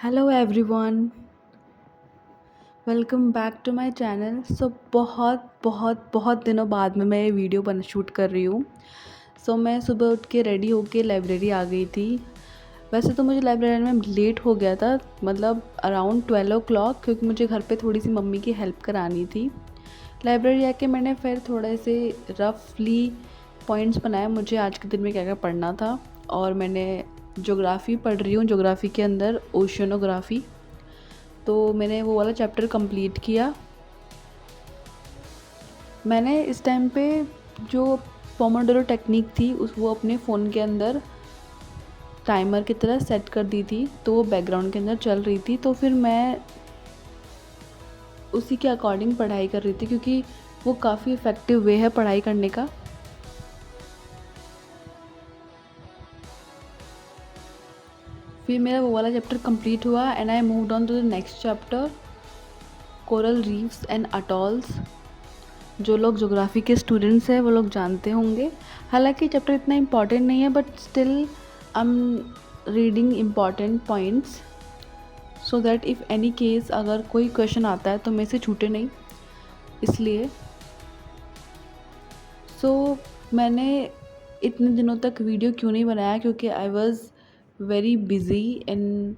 Hello everyone, welcome back to my channel. बहुत बहुत बहुत दिनों बाद में मैं ये वीडियो शूट कर रही हूँ। मैं सुबह उठ के रेडी होके लाइब्रेरी आ गई थी। वैसे तो मुझे लाइब्रेरी में लेट हो गया था, मतलब अराउंड 12 o'clock, क्योंकि मुझे घर पे थोड़ी सी मम्मी की हेल्प करानी थी। लाइब्रेरी आके मैंने फिर थोड़े से रफली पॉइंट्स बनाए मुझे आज के दिन में क्या क्या पढ़ना था। और मैंने ज्योग्राफ़ी पढ़ रही हूँ, ज्योग्राफ़ी के अंदर ओशियनोग्राफ़ी। तो मैंने वो वाला चैप्टर कंप्लीट किया। मैंने इस टाइम पे जो पोमोडोरो टेक्निक थी वो अपने फ़ोन के अंदर टाइमर की तरह सेट कर दी थी, तो वो बैकग्राउंड के अंदर चल रही थी। तो फिर मैं उसी के अकॉर्डिंग पढ़ाई कर रही थी, क्योंकि वो काफ़ी इफ़ेक्टिव वे है पढ़ाई करने का। फिर मेरा वो वाला चैप्टर कंप्लीट हुआ and I moved on to the next chapter, coral reefs and atolls. जो लोग ज्योग्राफी के स्टूडेंट्स हैं वो लोग जानते होंगे। हालांकि चैप्टर इतना इम्पॉर्टेंट नहीं है, but still I am reading important points so that if any case अगर कोई क्वेश्चन आता है तो मेरे से छूटे नहीं, इसलिए। मैंने इतने दिनों तक वीडियो क्यों नहीं बनाया, क्योंकि I was very busy in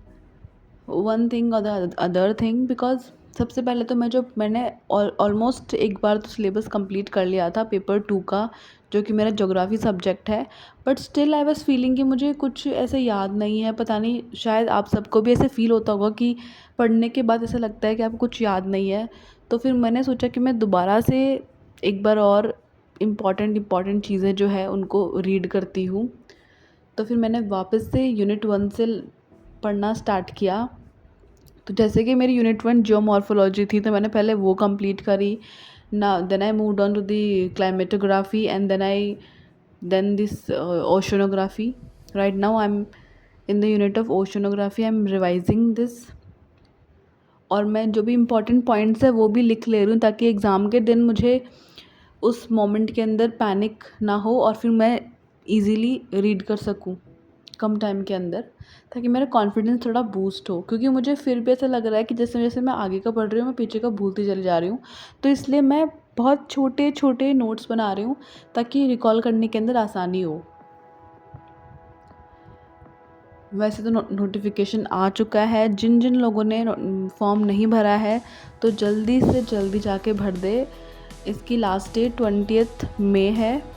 one thing और द अदर थिंग। बिकॉज सबसे पहले तो मैंने ऑलमोस्ट एक बार तो सिलेबस कंप्लीट कर लिया था पेपर 2 का, जो कि मेरा ज्योग्राफी सब्जेक्ट है। But still I was feeling कि मुझे कुछ ऐसे याद नहीं है। पता नहीं, शायद आप सबको भी ऐसे फील होता होगा कि पढ़ने के बाद ऐसा लगता है कि आपको कुछ याद नहीं है। तो फिर मैंने सोचा कि मैं दोबारा से एक बार और इम्पॉर्टेंट चीज़ें जो है उनको रीड करती हूँ। तो फिर मैंने वापस से यूनिट 1 से पढ़ना स्टार्ट किया। तो जैसे कि मेरी यूनिट 1 जियोमॉर्फोलॉजी थी, तो मैंने पहले वो कंप्लीट करी ना। Then I moved on to the climatography and then this oceanography. Right now I am in the unit of oceanography, I am revising this. और मैं जो भी इम्पोर्टेंट पॉइंट्स है वो भी लिख ले रही हूँ, ताकि एग्ज़ाम के दिन मुझे उस मोमेंट के अंदर पैनिक ना हो और फिर मैं इजीली रीड कर सकूँ कम टाइम के अंदर, ताकि मेरा कॉन्फिडेंस थोड़ा बूस्ट हो। क्योंकि मुझे फिर भी ऐसा लग रहा है कि जैसे जैसे मैं आगे का पढ़ रही हूँ मैं पीछे का भूलती चली जा रही हूँ। तो इसलिए मैं बहुत छोटे छोटे नोट्स बना रही हूँ, ताकि रिकॉल करने के अंदर आसानी हो। वैसे तो नोटिफिकेशन आ चुका है। जिन जिन लोगों ने फॉर्म नहीं भरा है तो जल्दी से जल्दी जाके भर दे। इसकी लास्ट डेट 20 मई है।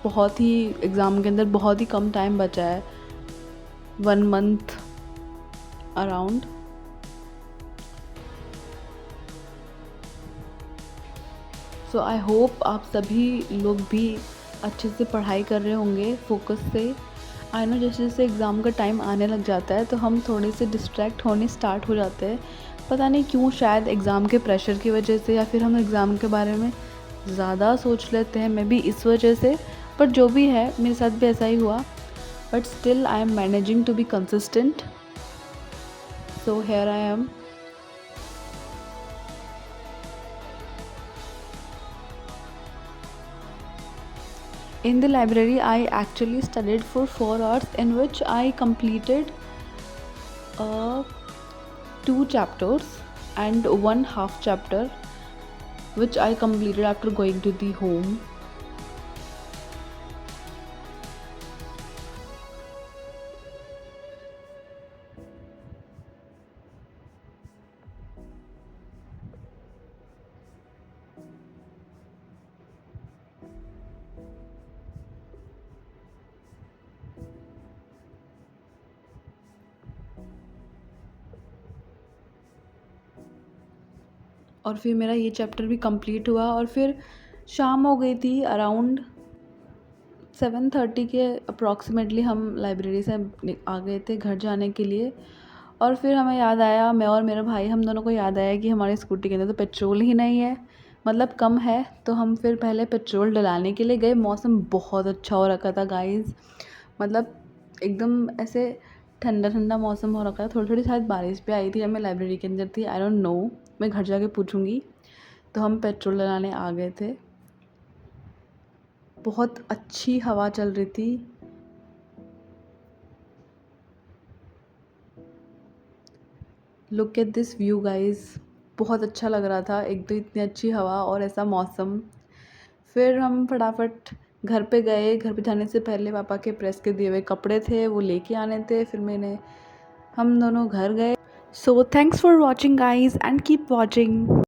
बहुत ही एग्ज़ाम के अंदर बहुत ही कम टाइम बचा है, 1 month around. So I hope आप सभी लोग भी अच्छे से पढ़ाई कर रहे होंगे फोकस से। आई नो जैसे जैसे एग्ज़ाम का टाइम आने लग जाता है तो हम थोड़े से डिस्ट्रैक्ट होने स्टार्ट हो जाते हैं। पता नहीं क्यों, शायद एग्ज़ाम के प्रेशर की वजह से, या फिर हम एग्ज़ाम के बारे में ज़्यादा सोच लेते हैं, मे बी इस वजह से। बट जो भी है, मेरे साथ भी ऐसा ही हुआ। But still I am managing to be consistent. So here I am. In the library, I actually studied for 4 hours, in which I completed uh, 2 chapters and 1 half chapter, which I completed after going to the home. और फिर मेरा ये chapter भी complete हुआ। और फिर शाम हो गई थी, अराउंड 7:30 के अप्रॉक्सीमेटली हम लाइब्रेरी से आ गए थे घर जाने के लिए। और फिर हमें याद आया, मैं और मेरा भाई, हम दोनों को याद आया कि हमारी स्कूटी के अंदर तो पेट्रोल ही नहीं है, मतलब कम है। तो हम फिर पहले पेट्रोल डलाने के लिए गए। मौसम बहुत अच्छा हो रखा था गाइस, मतलब एकदम ऐसे ठंडा ठंडा मौसम हो रखा था। थोड़ी थोड़ी शायद बारिश भी आई थी जब मैं लाइब्रेरी के अंदर थी, आई डोंट नो, मैं घर जाके पूछूंगी। तो हम पेट्रोल डलाने आ गए थे। बहुत अच्छी हवा चल रही थी, look at this view guys, बहुत अच्छा लग रहा था। एक तो इतनी अच्छी हवा और ऐसा मौसम। फिर हम फटाफट घर पे गए। घर पे जाने से पहले पापा के प्रेस के दिए हुए कपड़े थे, वो लेके आने थे। फिर हम दोनों घर गए। So thanks for watching guys and keep watching.